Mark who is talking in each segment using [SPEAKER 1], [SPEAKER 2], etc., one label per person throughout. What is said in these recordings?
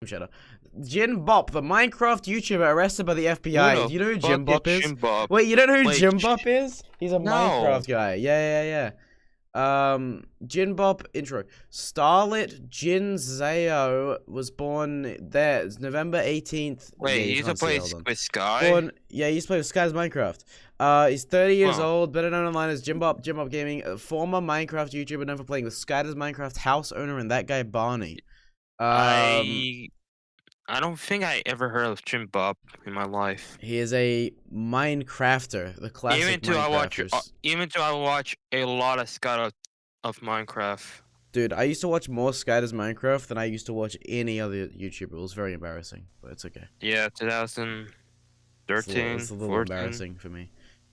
[SPEAKER 1] Shadow. Jinbop, the Minecraft YouTuber arrested by the FBI. Do you know who Jinbop is?
[SPEAKER 2] Jinbop?
[SPEAKER 1] Wait, you don't know who Jinbop is? He's a
[SPEAKER 2] No.
[SPEAKER 1] Minecraft guy. Yeah. Jinbop intro. Starlet Jin Zao was born there. It's November 18th.
[SPEAKER 2] Wait, he used to play with Sky?
[SPEAKER 1] He used to play with Sky's Minecraft. He's 30 years old, better known online as Jinbop Gaming, a former Minecraft YouTuber known for playing with Sky's Minecraft, house owner, and that guy Barney.
[SPEAKER 2] I don't think I ever heard of Jinbop in my life.
[SPEAKER 1] He is a Minecrafter, the classic
[SPEAKER 2] Even though I watch a lot of Sky of Minecraft.
[SPEAKER 1] Dude, I used to watch more Sky does Minecraft than I used to watch any other YouTuber. It was very embarrassing, but it's okay.
[SPEAKER 2] Yeah, 2013,
[SPEAKER 1] it's a little
[SPEAKER 2] 14.
[SPEAKER 1] embarrassing for me.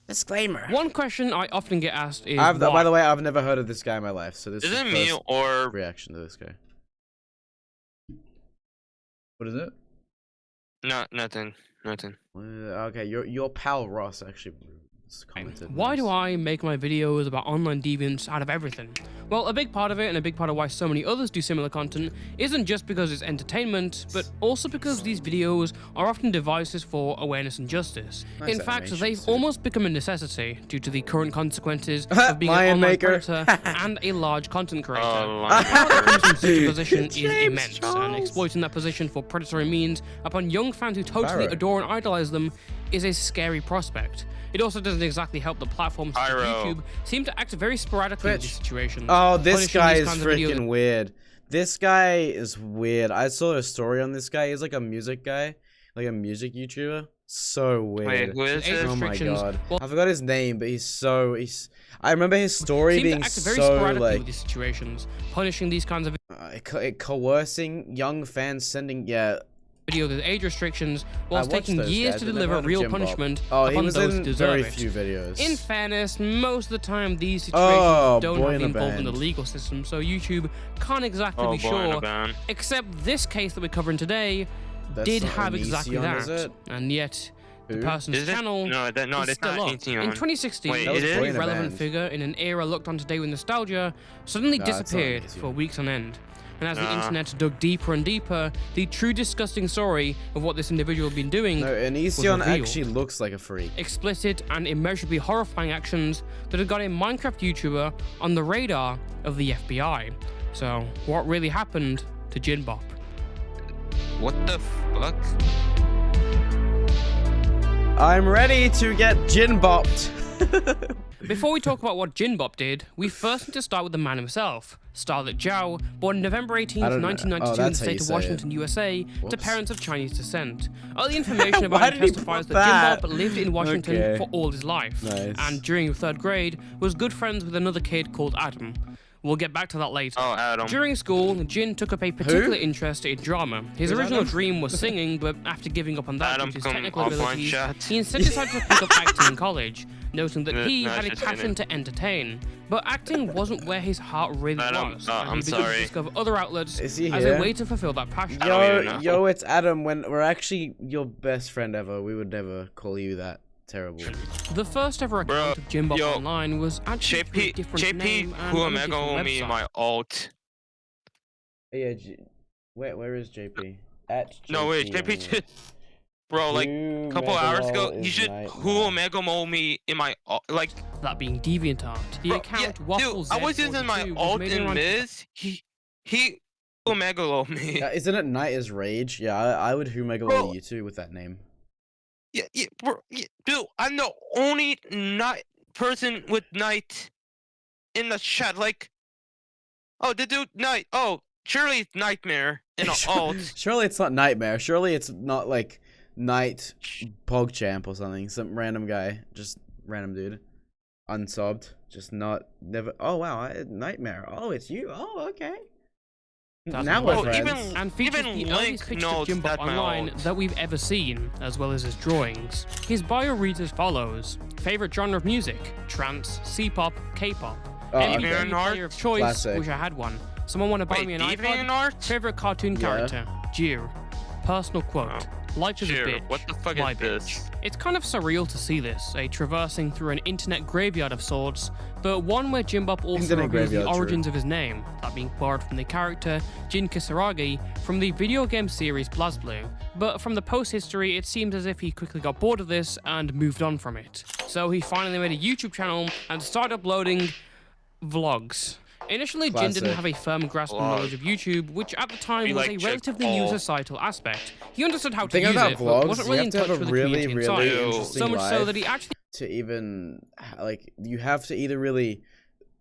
[SPEAKER 1] Disclaimer.
[SPEAKER 3] One question I often get asked is
[SPEAKER 1] by the way, I've never heard of this guy in my life, so this
[SPEAKER 2] is
[SPEAKER 1] is
[SPEAKER 2] it me or
[SPEAKER 1] reaction to this guy. What is it?
[SPEAKER 2] No, nothing.
[SPEAKER 1] Okay, your pal Ross actually commented.
[SPEAKER 3] why do I make my videos about online deviance out of everything? Well, a big part of it, and a big part of why so many others do similar content, isn't just because it's entertainment, but also because these videos are often devices for awareness and justice.
[SPEAKER 1] Nice
[SPEAKER 3] In fact,
[SPEAKER 1] animation,
[SPEAKER 3] they've
[SPEAKER 1] too.
[SPEAKER 3] almost become a necessity due to the current consequences of being an online predator and a large content creator. The power that comes from such a position is immense, and exploiting that position for predatory means upon young fans who totally adore and idolize them is a scary prospect. It also doesn't exactly help the platforms such as YouTube seem to act very sporadically in these situations.
[SPEAKER 1] Oh, this guy is freaking weird. This guy is weird. I saw a story on this guy. He's like a music guy, like a music YouTuber. So weird.
[SPEAKER 2] Wait, who is it?
[SPEAKER 1] Oh my god. I forgot his name, but I remember his story being so like
[SPEAKER 3] with these situations, punishing these kinds of
[SPEAKER 1] coercing young fans, sending
[SPEAKER 3] video with age restrictions, whilst taking years to deliver real punishment
[SPEAKER 1] upon
[SPEAKER 3] those who deserve
[SPEAKER 1] very
[SPEAKER 3] it.
[SPEAKER 1] few videos.
[SPEAKER 3] In fairness, most of the time these situations don't have to involve in the
[SPEAKER 1] band.
[SPEAKER 3] legal system, so YouTube can't exactly be sure. Except this case that we're covering today did have exactly that, and yet the person's channel is still up. In 2016, a relevant figure in an era looked on today with nostalgia suddenly disappeared for weeks on end. And as the internet dug deeper and deeper, the true disgusting story of what this individual had been doing was revealed.
[SPEAKER 1] Actually looks like a freak.
[SPEAKER 3] Explicit and immeasurably horrifying actions that had got a Minecraft YouTuber on the radar of the FBI. So, what really happened to Jinbop?
[SPEAKER 2] What the fuck?
[SPEAKER 1] I'm ready to get Jinbopped.
[SPEAKER 3] Before we talk about what Jinbop did, we first need to start with the man himself, Starlet Zhao, born November 18th, 1992 in the state of Washington, USA, to parents of Chinese descent. Early information about him testifies that Jinbop lived in Washington for all his life, and during 3rd grade was good friends with another kid called Adam. We'll get back to that later.
[SPEAKER 2] Oh, Adam.
[SPEAKER 3] During school, Jin took up a particular interest in drama. His original dream was singing, but after giving up on that due to his technical abilities, he instead decided to pick up acting in college, noting that he had a passion to entertain. But acting wasn't where his heart really was, and he began to discover other outlets as a way to fulfill that passion.
[SPEAKER 1] Yo, it's Adam. When we're actually your best friend ever, we would never call you that. Terrible.
[SPEAKER 3] The first ever account of Jinbop online was actually through a different name and on a different website.
[SPEAKER 2] Me my alt.
[SPEAKER 1] Yeah, where is JP? At JP.
[SPEAKER 2] No, wait, JP. Bro, like a couple hours ago, you should who Omega Mole me in my like.
[SPEAKER 3] That being DeviantArt. The account Waffles.
[SPEAKER 2] Dude, I was using my alt in Miz. He Omega Mole me.
[SPEAKER 1] Isn't it Night is Rage? Yeah, I would Omega Mole you too with that name.
[SPEAKER 2] Yeah, bro, dude, I'm the only person with Night in the chat. Like, oh, the dude Night. Oh, surely it's Nightmare in an alt.
[SPEAKER 1] Surely it's not Nightmare. Surely it's not like Night PogChamp or something. Some random guy, just random dude, unsubbed, just never. Oh wow, Nightmare. Oh, it's you. Oh, okay. Now we're friends.
[SPEAKER 3] And features the earliest pictures of Jinbop online that we've ever seen, as well as his drawings. His bio reads as follows: favorite genre of music, trance, C-pop, K-pop. MVP player of choice, wish I had one. Someone want to buy me an iPod? Favorite cartoon character, Jir. Personal quote: Life is a bitch.
[SPEAKER 2] What the fuck is this?
[SPEAKER 3] It's kind of surreal to see this, a traversing through an internet graveyard of sorts, but one where Jinbop also reveals the origins of his name, that being borrowed from the character Jin Kisaragi from the video game series BlazBlue. But from the post history, it seems as if he quickly got bored of this and moved on from it. So he finally made a YouTube channel and started uploading vlogs. Initially, Jin didn't have a firm grasp on knowledge of YouTube, which at the time was a relatively user-societal aspect. He understood how to use it, but wasn't really in touch with the community inside. So much so that he actually...
[SPEAKER 1] To even, like, you have to either really,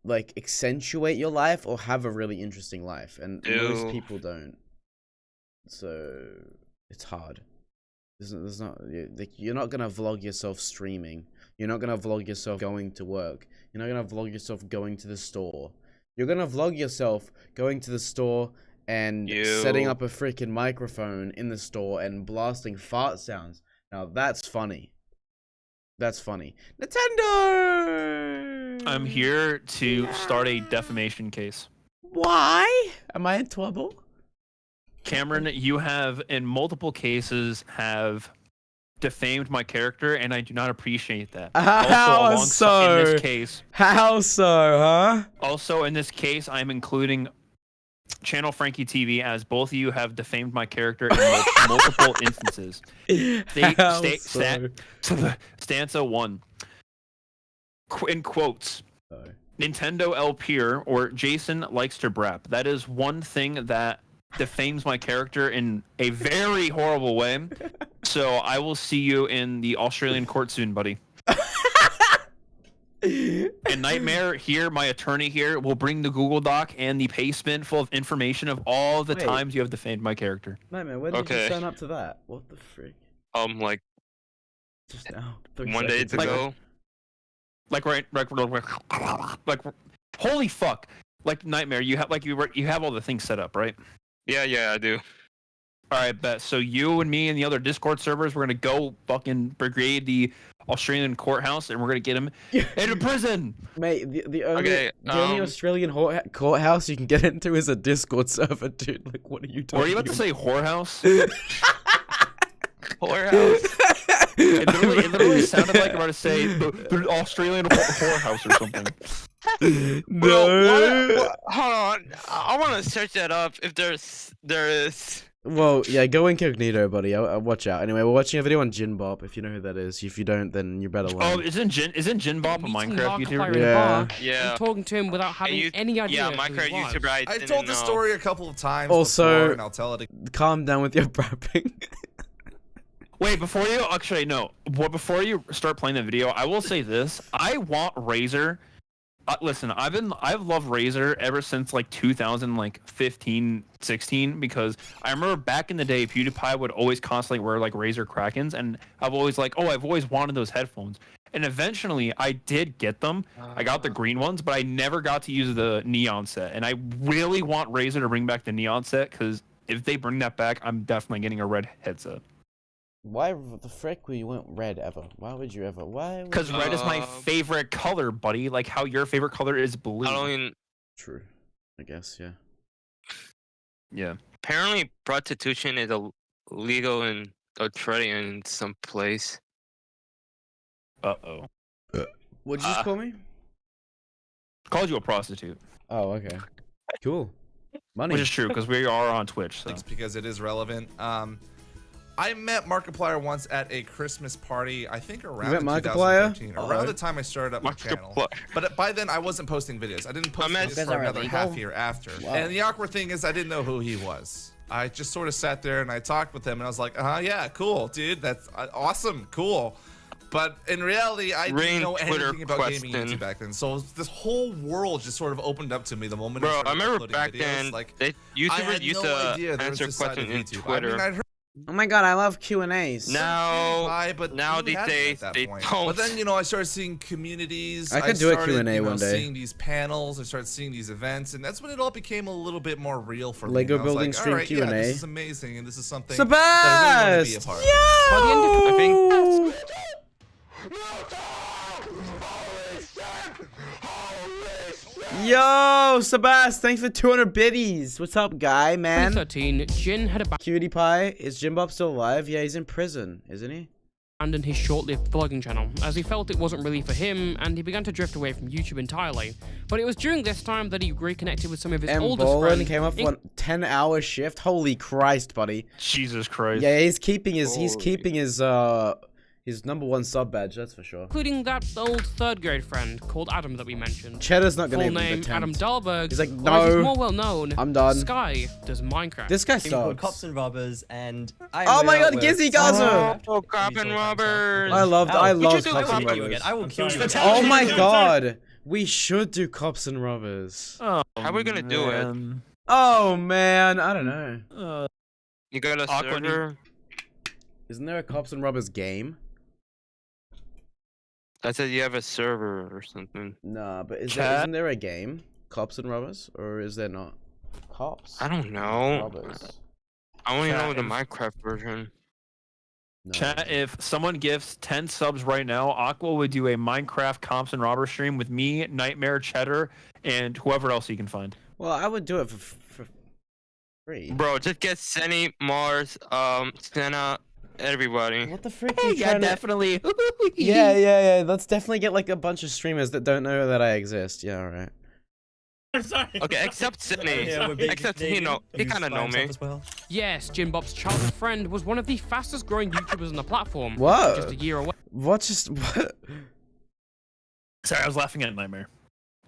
[SPEAKER 1] like, accentuate your life or have a really interesting life, and most people don't. So, it's hard. There's not, like, you're not gonna vlog yourself streaming. You're not gonna vlog yourself going to work. You're not gonna vlog yourself going to the store. You're gonna vlog yourself going to the store and setting up a freaking microphone in the store and blasting fart sounds. Now that's funny. That's funny. Nintendo!
[SPEAKER 4] I'm here to start a defamation case.
[SPEAKER 1] Why? Am I in trouble?
[SPEAKER 4] Cameron, you have in multiple cases have defamed my character, and I do not appreciate that.
[SPEAKER 1] How so?
[SPEAKER 4] In this case,
[SPEAKER 1] how so, huh?
[SPEAKER 4] Also, in this case, I'm including Channel Frankie TV, as both of you have defamed my character in multiple instances. Stanza 1. In quotes, Nintendo El Pier, or Jason likes to brap. That is one thing that defames my character in a very horrible way. So I will see you in the Australian court soon, buddy. And Nightmare here, my attorney here, will bring the Google Doc and the pastebin full of information of all the times you have defamed my character.
[SPEAKER 1] Nightmare, when did you sign up to that? What the freak?
[SPEAKER 2] Like
[SPEAKER 1] just now.
[SPEAKER 2] 1 day ago.
[SPEAKER 4] Like holy fuck! Like Nightmare, you have you have all the things set up, right?
[SPEAKER 2] Yeah, I do.
[SPEAKER 4] All right, bet. So you and me and the other Discord servers, we're gonna go fucking brigade the Australian courthouse, and we're gonna get him into prison.
[SPEAKER 1] Mate, the only Australian courthouse you can get into is a Discord server, dude. Like, what are you talking about?
[SPEAKER 4] Were you about to say whorehouse?
[SPEAKER 2] Whorehouse.
[SPEAKER 4] It literally sounded like you were about to say the Australian whorehouse or something.
[SPEAKER 1] No.
[SPEAKER 2] Well, hold on. I want to search that up if there is.
[SPEAKER 1] Well, yeah, go incognito, buddy. Watch out. Anyway, we're watching a video on Jinbop. If you know who that is, if you don't, then you better learn.
[SPEAKER 4] Oh, isn't Jinbop a Minecraft YouTuber?
[SPEAKER 3] Yeah. I'm talking to him without having any idea.
[SPEAKER 2] Yeah, Minecraft YouTuber.
[SPEAKER 5] I've told the story a couple of times.
[SPEAKER 1] Also,
[SPEAKER 5] before, and I'll tell it again.
[SPEAKER 1] Calm down with your brapping.
[SPEAKER 4] Wait, before you before you start playing the video, I will say this: I want Razer. Listen, I've loved Razer ever since like 2015, 16, because I remember back in the day, PewDiePie would always constantly wear like Razer Krakens, and I've always wanted those headphones. And eventually, I did get them. I got the green ones, but I never got to use the neon set. And I really want Razer to bring back the neon set, because if they bring that back, I'm definitely getting a red headset.
[SPEAKER 1] Why the frick would you want red ever? Why would you ever? Why?
[SPEAKER 4] Because red is my favorite color, buddy. Like how your favorite color is blue.
[SPEAKER 1] True. I guess, yeah.
[SPEAKER 4] Yeah.
[SPEAKER 2] Apparently, prostitution is illegal in Australia in some place.
[SPEAKER 4] Uh-oh.
[SPEAKER 1] What'd you just call me?
[SPEAKER 4] Called you a prostitute.
[SPEAKER 1] Oh, okay. Cool. Money.
[SPEAKER 4] Which is true, because we are on Twitch. So.
[SPEAKER 5] It's because it is relevant. I met Markiplier once at a Christmas party, I think around 2013, around the time I started up my channel. But by then, I wasn't posting videos. I didn't post videos for another half year after. Wow. And the awkward thing is I didn't know who he was. I just sort of sat there and I talked with him, and I was like, yeah, cool, dude. That's awesome, cool. But in reality, I didn't know anything about gaming YouTube back then. So this whole world just sort of opened up to me the moment I started
[SPEAKER 2] remember back
[SPEAKER 5] videos.
[SPEAKER 2] then,
[SPEAKER 5] like,
[SPEAKER 2] YouTubers used to answer questions in Twitter.
[SPEAKER 5] I mean, I'd heard
[SPEAKER 1] Oh my god, I love Q&As.
[SPEAKER 2] Now these days they
[SPEAKER 5] don't.
[SPEAKER 2] don't.
[SPEAKER 5] But then, I started seeing communities.
[SPEAKER 1] I could do a Q&A one day.
[SPEAKER 5] Seeing these panels, I started seeing these events, and that's when it all became a little bit more real for me.
[SPEAKER 1] Lego building stream Q&A.
[SPEAKER 5] Yeah, this is amazing, and this is something that I really want to be a part of.
[SPEAKER 3] By the end of
[SPEAKER 1] Yo, Sebas, thanks for 200 biddies. What's up, guy, man?
[SPEAKER 3] 2013, Jin had
[SPEAKER 1] Cutie Pie, is Jinbop still alive? Yeah, he's in prison, isn't he?
[SPEAKER 3] abandoned his short-lived vlogging channel, as he felt it wasn't really for him, and he began to drift away from YouTube entirely. But it was during this time that he reconnected with some of his oldest friends.
[SPEAKER 1] Came up for a 10-hour shift. Holy Christ, buddy!
[SPEAKER 4] Jesus Christ!
[SPEAKER 1] Yeah, he's keeping his his #1 sub badge. That's for sure.
[SPEAKER 3] Including that old 3rd grade friend called Adam that we mentioned.
[SPEAKER 1] Cheddar's not gonna
[SPEAKER 3] full name
[SPEAKER 1] attempt.
[SPEAKER 3] Adam Dahlberg.
[SPEAKER 1] He's like,
[SPEAKER 3] He's
[SPEAKER 1] no.
[SPEAKER 3] more well known.
[SPEAKER 1] I'm done.
[SPEAKER 3] Sky does Minecraft.
[SPEAKER 1] This guy
[SPEAKER 6] Called
[SPEAKER 1] sucks.
[SPEAKER 6] Cops and Robbers, and
[SPEAKER 1] Oh my God, Gizzy Gaza!
[SPEAKER 2] Oh, Cop and Robbers.
[SPEAKER 1] I love
[SPEAKER 6] I
[SPEAKER 1] Cops
[SPEAKER 6] will
[SPEAKER 1] and
[SPEAKER 6] kill you
[SPEAKER 1] Robbers.
[SPEAKER 6] again. I will kill you.
[SPEAKER 1] Oh my God, we should do Cops and Robbers.
[SPEAKER 4] Oh,
[SPEAKER 2] how are we gonna do it?
[SPEAKER 1] Oh man, I don't know.
[SPEAKER 2] You got a server?
[SPEAKER 1] Isn't there a Cops and Robbers game?
[SPEAKER 2] I said you have a server or something.
[SPEAKER 1] Nah, but isn't there a game? Cops and Robbers? Or is there not? Cops?
[SPEAKER 2] I don't know.
[SPEAKER 1] Robbers.
[SPEAKER 2] I only know the Minecraft version.
[SPEAKER 1] No.
[SPEAKER 4] Chat, if someone gives 10 subs right now, Aqua would do a Minecraft Cops and Robbers stream with me, Nightmare, Cheddar, and whoever else he can find.
[SPEAKER 1] Well, I would do it for free.
[SPEAKER 2] Bro, just get Senny, Mars, Senna, everybody.
[SPEAKER 1] What the frick are you
[SPEAKER 4] Yeah,
[SPEAKER 1] trying to...
[SPEAKER 4] definitely.
[SPEAKER 1] Yeah. Let's definitely get like a bunch of streamers that don't know that I exist. Yeah, alright.
[SPEAKER 7] I'm sorry.
[SPEAKER 2] Okay, except Senny. Except he kind of know me.
[SPEAKER 6] Well.
[SPEAKER 3] Yes, Jinbop's childhood friend was one of the fastest growing YouTubers on the platform.
[SPEAKER 1] Whoa.
[SPEAKER 3] Just a year away.
[SPEAKER 1] What?
[SPEAKER 4] Sorry, I was laughing at Nightmare.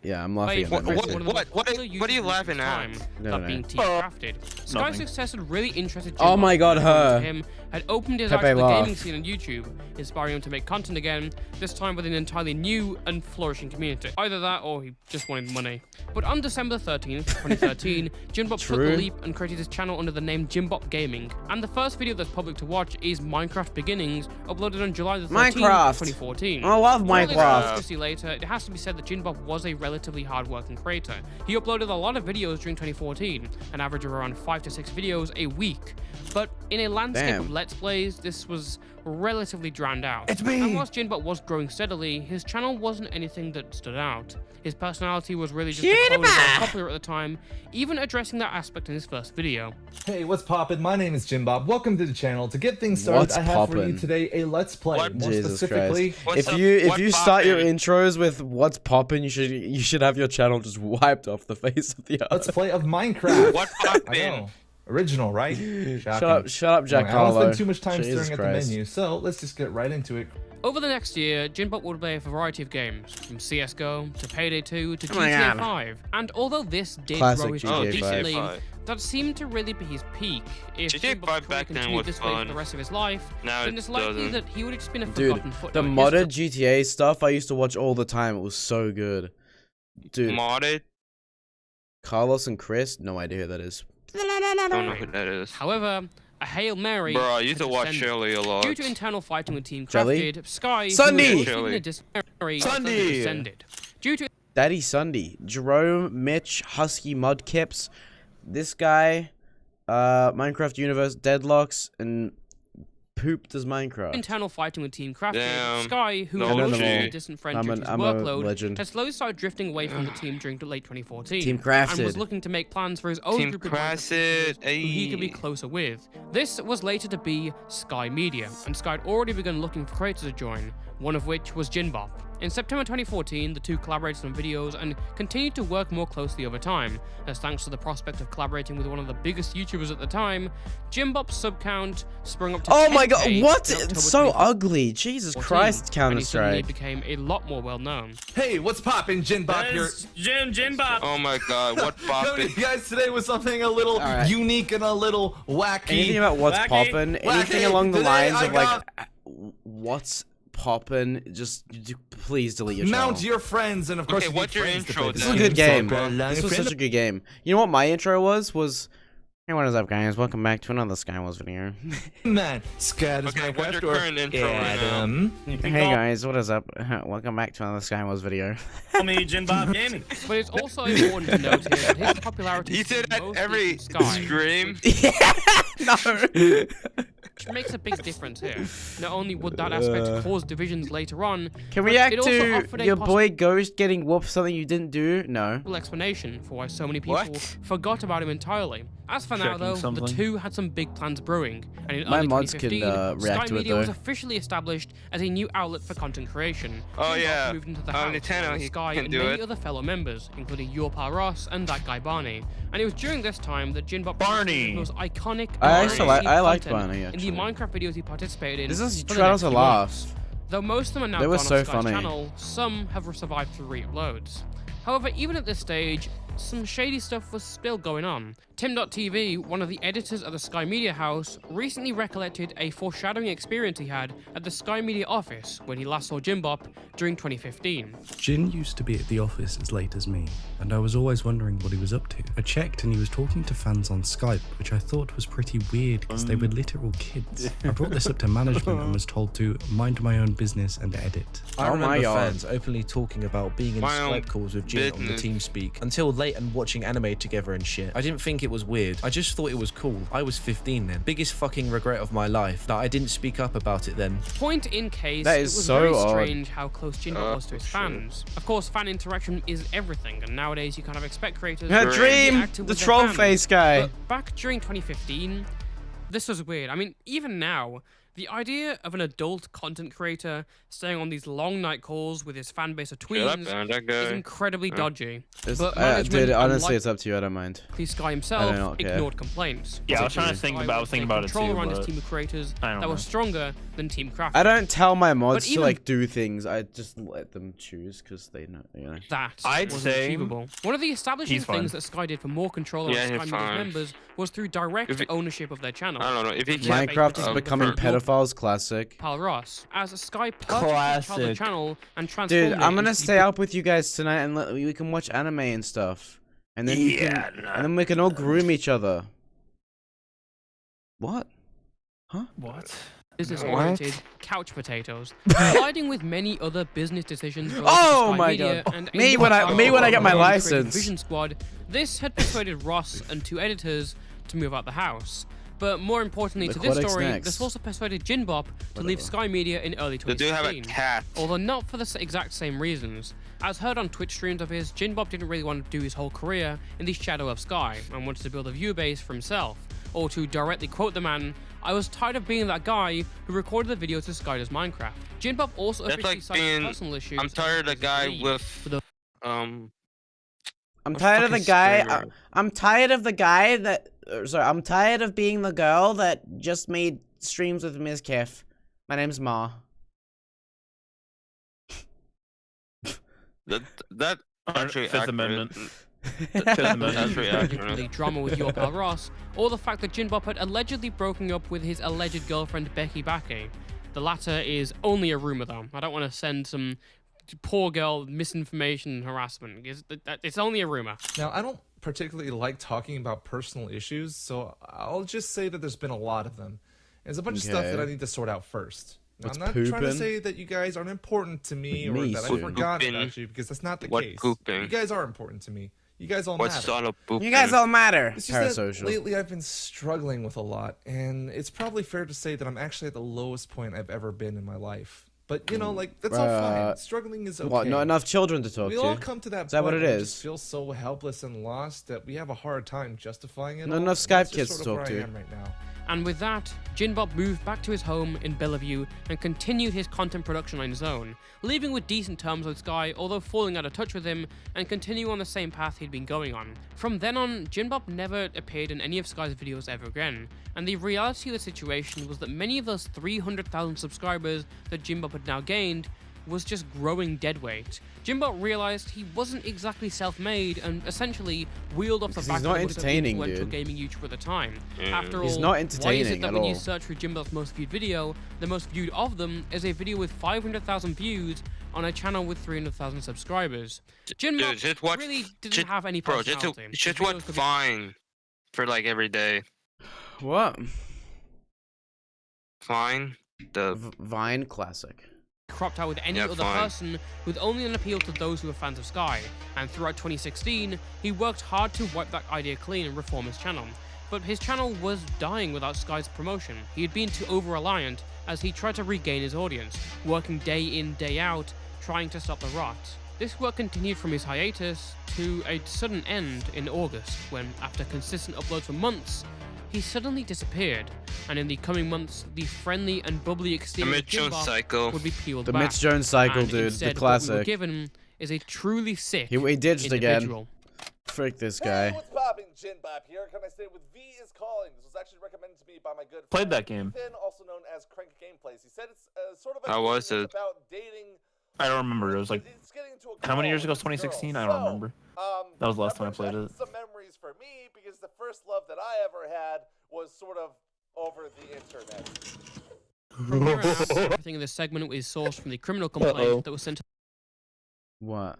[SPEAKER 1] Yeah, I'm laughing at
[SPEAKER 2] What
[SPEAKER 1] that.
[SPEAKER 2] are you laughing at?
[SPEAKER 1] No.
[SPEAKER 3] Being crafted. Sky's
[SPEAKER 4] nothing.
[SPEAKER 3] success had really interested Jinbop.
[SPEAKER 1] Oh my God,
[SPEAKER 3] and according
[SPEAKER 1] her.
[SPEAKER 3] to him, had opened his
[SPEAKER 1] Pepe
[SPEAKER 3] eyes to the
[SPEAKER 1] laugh.
[SPEAKER 3] gaming scene on YouTube, inspiring him to make content again, this time with an entirely new and flourishing community. Either that or he just wanted money. But on December 13th, 2013, Jinbop took the leap and created his channel under the name Jinbop Gaming. And the first video that's public to watch is Minecraft Beginnings, uploaded on July the 13th,
[SPEAKER 1] Minecraft.
[SPEAKER 3] 2014.
[SPEAKER 1] I love
[SPEAKER 3] All this
[SPEAKER 1] Minecraft.
[SPEAKER 3] controversy later, it has to be said that Jinbop was a relatively hard-working creator. He uploaded a lot of videos during 2014, an average of around 5 to 6 videos a week. But in a landscape of Let's Plays, this was relatively drowned out.
[SPEAKER 4] It's me!
[SPEAKER 3] And whilst Jinbop was growing steadily, his channel wasn't anything that stood out. His personality was really just popular at the time, even addressing that aspect in his first video.
[SPEAKER 8] Hey, what's poppin'? My name is Jinbop. Welcome to the channel. To get things started, I have for you today a Let's Play. More
[SPEAKER 1] Jesus
[SPEAKER 8] specifically,
[SPEAKER 1] Christ. If you start your intros with what's poppin', you should have your channel just wiped off the face of the earth.
[SPEAKER 8] Let's Play of Minecraft.
[SPEAKER 2] What
[SPEAKER 8] I
[SPEAKER 2] poppin'?
[SPEAKER 8] know. Original, right?
[SPEAKER 1] Shut up, Jack
[SPEAKER 8] I don't
[SPEAKER 1] Harlow.
[SPEAKER 8] spend too much time
[SPEAKER 1] Jesus
[SPEAKER 8] staring
[SPEAKER 1] Christ.
[SPEAKER 8] at the menu, so let's just get right into it.
[SPEAKER 3] Over the next year, Jinbop would play a variety of games, from CSGO to Payday 2 to
[SPEAKER 1] Oh my
[SPEAKER 3] GTA
[SPEAKER 1] God.
[SPEAKER 3] 5. And although this did
[SPEAKER 1] Classic
[SPEAKER 3] grow his
[SPEAKER 1] GTA
[SPEAKER 3] channel
[SPEAKER 1] 5.
[SPEAKER 3] decently,
[SPEAKER 2] GTA 5.
[SPEAKER 3] that seemed to really be his peak. If
[SPEAKER 2] GTA
[SPEAKER 3] Jinbop's
[SPEAKER 2] 5
[SPEAKER 3] career
[SPEAKER 2] back then
[SPEAKER 3] continued
[SPEAKER 2] was
[SPEAKER 3] this way for
[SPEAKER 2] fun.
[SPEAKER 3] the rest of his life,
[SPEAKER 2] Now
[SPEAKER 3] then
[SPEAKER 2] it
[SPEAKER 3] it's likely
[SPEAKER 2] doesn't.
[SPEAKER 3] that he would have just been a
[SPEAKER 1] Dude,
[SPEAKER 3] forgotten footnote.
[SPEAKER 1] the
[SPEAKER 3] in
[SPEAKER 1] modded
[SPEAKER 3] history.
[SPEAKER 1] GTA stuff I used to watch all the time. It was so good. Dude,
[SPEAKER 2] Modded?
[SPEAKER 1] Carlos and Chris? No idea who that is.
[SPEAKER 2] I don't know who that is.
[SPEAKER 3] However, a Hail Mary.
[SPEAKER 2] Bro, I used to
[SPEAKER 3] had
[SPEAKER 2] watch
[SPEAKER 3] descended.
[SPEAKER 2] Shelly a lot.
[SPEAKER 3] Due to internal fighting with Team
[SPEAKER 1] Jelly?
[SPEAKER 3] Crafted, Sky,
[SPEAKER 1] Sunday!
[SPEAKER 3] who was
[SPEAKER 2] Jelly.
[SPEAKER 3] in a disciplinary,
[SPEAKER 4] Sunday!
[SPEAKER 3] descended. Due to
[SPEAKER 1] Daddy Sunday. Jerome, Mitch, Husky, Mudkips. This guy, Minecraft Universe, Deadlocks, and Poop does Minecraft.
[SPEAKER 3] internal fighting with Team Crafted,
[SPEAKER 2] Damn.
[SPEAKER 3] Sky, who
[SPEAKER 2] No,
[SPEAKER 3] was
[SPEAKER 1] I'm
[SPEAKER 3] a
[SPEAKER 1] a-
[SPEAKER 3] distant friend
[SPEAKER 1] I'm
[SPEAKER 3] due
[SPEAKER 1] an-
[SPEAKER 3] to his
[SPEAKER 1] I'm a
[SPEAKER 3] workload,
[SPEAKER 1] legend.
[SPEAKER 3] has slowly started drifting away from the team during late 2014.
[SPEAKER 1] Team
[SPEAKER 3] And was
[SPEAKER 1] Crafted.
[SPEAKER 3] looking to make plans for his own
[SPEAKER 2] Team
[SPEAKER 3] group of
[SPEAKER 2] Crafted,
[SPEAKER 3] Minecraft who he could be
[SPEAKER 2] ayy.
[SPEAKER 3] closer with. This was later to be Sky Media, and Sky had already begun looking for creators to join, one of which was Jinbop. In September 2014, the two collaborated on videos and continued to work more closely over time, as thanks to the prospect of collaborating with one of the biggest YouTubers at the time, Jinbop's sub count sprung up to
[SPEAKER 1] Oh my god,
[SPEAKER 3] 10K
[SPEAKER 1] what?
[SPEAKER 3] in October
[SPEAKER 1] It's so
[SPEAKER 3] 2014,
[SPEAKER 1] ugly. Jesus Christ,
[SPEAKER 3] and he
[SPEAKER 1] Counter
[SPEAKER 3] suddenly
[SPEAKER 1] Strike.
[SPEAKER 3] became a lot more well known.
[SPEAKER 8] Hey, what's poppin'? Jinbop here.
[SPEAKER 7] That's Jinbop.
[SPEAKER 2] Oh my god, what
[SPEAKER 8] Coming to
[SPEAKER 2] poppin'?
[SPEAKER 8] you guys today with something a little
[SPEAKER 1] Alright.
[SPEAKER 8] unique and a little wacky.
[SPEAKER 1] Anything about what's
[SPEAKER 7] Wacky.
[SPEAKER 1] poppin'? Anything
[SPEAKER 8] Wacky.
[SPEAKER 1] along the
[SPEAKER 8] Today
[SPEAKER 1] lines
[SPEAKER 8] I
[SPEAKER 1] of like, what's poppin'? Just please delete your channel.
[SPEAKER 8] Mount your friends, and of course,
[SPEAKER 2] Okay,
[SPEAKER 8] you
[SPEAKER 2] what's
[SPEAKER 8] need
[SPEAKER 2] your
[SPEAKER 8] friends to
[SPEAKER 2] intro
[SPEAKER 8] play
[SPEAKER 1] This
[SPEAKER 8] this
[SPEAKER 1] is a
[SPEAKER 2] then?
[SPEAKER 1] good game.
[SPEAKER 8] So,
[SPEAKER 1] This was such a good game. You know what my intro was, hey, what is up, guys? Welcome back to another Skywars video.
[SPEAKER 8] man, Scad is
[SPEAKER 2] Okay, what's your
[SPEAKER 8] Minecraft or
[SPEAKER 2] current intro right now?
[SPEAKER 8] Adam.
[SPEAKER 7] You can
[SPEAKER 1] Hey
[SPEAKER 7] call
[SPEAKER 1] guys, what is up? Welcome back to another Skywars video.
[SPEAKER 7] me Jinbop Gaming.
[SPEAKER 3] But it's also important to note here that his popularity
[SPEAKER 2] You said
[SPEAKER 3] stems
[SPEAKER 2] that
[SPEAKER 3] mostly
[SPEAKER 2] every
[SPEAKER 3] from Sky.
[SPEAKER 2] stream?
[SPEAKER 1] No.
[SPEAKER 3] which makes a big difference here. Not only would that aspect cause divisions later on,
[SPEAKER 1] can we react to your boy Ghost getting whooped something you didn't do? No.
[SPEAKER 3] Explanation for why so many people forgot about him entirely. As for now, though, the two had some big plans brewing, and in early 2015, Sky Media was officially established as a new outlet for content creation.
[SPEAKER 2] Oh yeah,
[SPEAKER 3] moved into the house
[SPEAKER 2] Nintendo,
[SPEAKER 3] with Sky and many other fellow members, including your pal Ross and that guy Barney. And it was during this time that Jinbop
[SPEAKER 4] Barney
[SPEAKER 3] was iconic.
[SPEAKER 1] I liked Barney actually.
[SPEAKER 3] In the Minecraft videos he participated in.
[SPEAKER 1] This is trials of laughs.
[SPEAKER 3] Though most of them are now gone off Sky's channel, some have survived through re-uploads. However, even at this stage, some shady stuff was still going on. Tim.tv, one of the editors at the Sky Media house, recently recollected a foreshadowing experience he had at the Sky Media office when he last saw Jinbop during 2015.
[SPEAKER 9] Jin used to be at the office as late as me, and I was always wondering what he was up to. I checked and he was talking to fans on Skype, which I thought was pretty weird because they were literal kids. I brought this up to management and was told to mind my own business and edit.
[SPEAKER 10] I remember fans openly talking about being in Skype calls with Jin on the TeamSpeak until late and watching anime together and shit. I didn't think it was weird. I just thought it was cool. I was 15 then. Biggest fucking regret of my life that I didn't speak up about it then.
[SPEAKER 3] Point in case, it was so very strange how close Jinbop was to his fans. Of course, fan interaction is everything, and nowadays you kind of expect creators to
[SPEAKER 1] Dream, the troll face guy.
[SPEAKER 3] But back during 2015, this was weird. I mean, even now, the idea of an adult content creator staying on these long night calls with his fan base of tweens is incredibly dodgy.
[SPEAKER 1] But dude, honestly, it's up to you. I don't mind.
[SPEAKER 3] Sky himself ignored complaints.
[SPEAKER 4] Yeah, I was trying to think about it too.
[SPEAKER 3] Around his team of creators that were stronger than Team Craft.
[SPEAKER 1] I don't tell my mods to like do things. I just let them choose because they know.
[SPEAKER 3] That was achievable. One of the establishing things that Sky did for more control over Sky Media's members was through direct ownership of their channel.
[SPEAKER 2] I don't know if
[SPEAKER 1] Minecraft is becoming pedophiles classic.
[SPEAKER 3] Pal Ross, as Sky purchased the channel and transformed
[SPEAKER 1] Dude, I'm gonna stay up with you guys tonight and we can watch anime and stuff, and then we can all groom each other. What? Huh?
[SPEAKER 3] What? Business-oriented couch potatoes, colliding with many other business decisions.
[SPEAKER 1] Oh my god! And me when I get my license.
[SPEAKER 3] Vision Squad. This had persuaded Ross and two editors to move out the house. But more importantly to this story, this also persuaded Jinbop to leave Sky Media in early 2016.
[SPEAKER 2] They do have a cat.
[SPEAKER 3] Although not for the exact same reasons. As heard on Twitch streams of his, Jinbop didn't really want to do his whole career in the shadow of Sky and wanted to build a viewer base for himself. Or to directly quote the man, "I was tired of being that guy who recorded the videos to Sky Does Minecraft." Jinbop also officially cited personal issues.
[SPEAKER 2] I'm tired of the guy with
[SPEAKER 1] I'm tired of the guy. I'm tired of the guy that. Sorry, I'm tired of being the girl that just made streams with Ms. Kef. My name's Ma.
[SPEAKER 2] that actually
[SPEAKER 4] Fifth Amendment.
[SPEAKER 3] The drama with your pal Ross, or the fact that Jinbop had allegedly broken up with his alleged girlfriend Becky Bakke. The latter is only a rumor, though. I don't want to send some poor girl misinformation and harassment. It's only a rumor.
[SPEAKER 5] Now, I don't particularly like talking about personal issues, so I'll just say that there's been a lot of them. There's a bunch of stuff that I need to sort out first. I'm not trying to say that you guys aren't important to me or that I've forgotten about you, because that's not the case. You guys are important to me. You guys all matter.
[SPEAKER 1] You guys all matter.
[SPEAKER 5] It's just that lately I've been struggling with a lot, and it's probably fair to say that I'm actually at the lowest point I've ever been in my life. But, you know, like, that's all fine. Struggling is okay.
[SPEAKER 1] What, not enough children to talk to?
[SPEAKER 5] We all come to that point.
[SPEAKER 1] Is that what it is?
[SPEAKER 5] We just feel so helpless and lost that we have a hard time justifying it.
[SPEAKER 1] Not enough Skype kids to talk to.
[SPEAKER 5] Right now.
[SPEAKER 3] And with that, Jinbop moved back to his home in Bellevue and continued his content production on his own, leaving with decent terms with Sky, although falling out of touch with him and continuing on the same path he'd been going on. From then on, Jinbop never appeared in any of Sky's videos ever again, and the reality of the situation was that many of those 300,000 subscribers that Jinbop had now gained was just growing deadweight. Jinbop realized he wasn't exactly self-made and essentially wheeled off the back of the influential gaming YouTuber at the time. After all,
[SPEAKER 1] he's not entertaining
[SPEAKER 3] why is it that when you search for Jinbop's most viewed video, the most viewed of them is a video with 500,000 views on a channel with 300,000 subscribers? Jinbop really didn't have any personality.
[SPEAKER 2] Just watch Vine for like every day.
[SPEAKER 1] What?
[SPEAKER 2] Vine? The
[SPEAKER 1] Vine classic.
[SPEAKER 3] Cropped out with any other person with only an appeal to those who are fans of Sky, and throughout 2016, he worked hard to wipe that idea clean and reform his channel. but his channel was dying without Sky's promotion. He had been too over-reliant as he tried to regain his audience, working day in, day out, trying to stop the rot. This work continued from his hiatus to a sudden end in August, when, after consistent uploads for months, he suddenly disappeared, and in the coming months, the friendly and bubbly exterior of Jinbop would be peeled back.
[SPEAKER 1] The Mitch Jones cycle, dude,
[SPEAKER 3] instead,
[SPEAKER 1] the classic.
[SPEAKER 3] What we were given is a truly sick
[SPEAKER 1] He ditched
[SPEAKER 3] individual.
[SPEAKER 1] again. Frick this guy.
[SPEAKER 11] Hey, what's poppin'? Jinbop here. Can I say with V is calling? This was actually recommended to me by my good friend.
[SPEAKER 4] Played that game.
[SPEAKER 11] Ethan, also known as Crank Gameplays. He said it's sort of
[SPEAKER 2] How was it?
[SPEAKER 11] about dating.
[SPEAKER 4] I don't remember. It was like, how many years ago? 2016? I don't remember. That was the last time I played it.
[SPEAKER 11] Some memories for me, because the first love that I ever had was sort of over the internet.
[SPEAKER 3] From here on out, everything in this segment is sourced from the criminal complaint that was sent to...
[SPEAKER 1] What?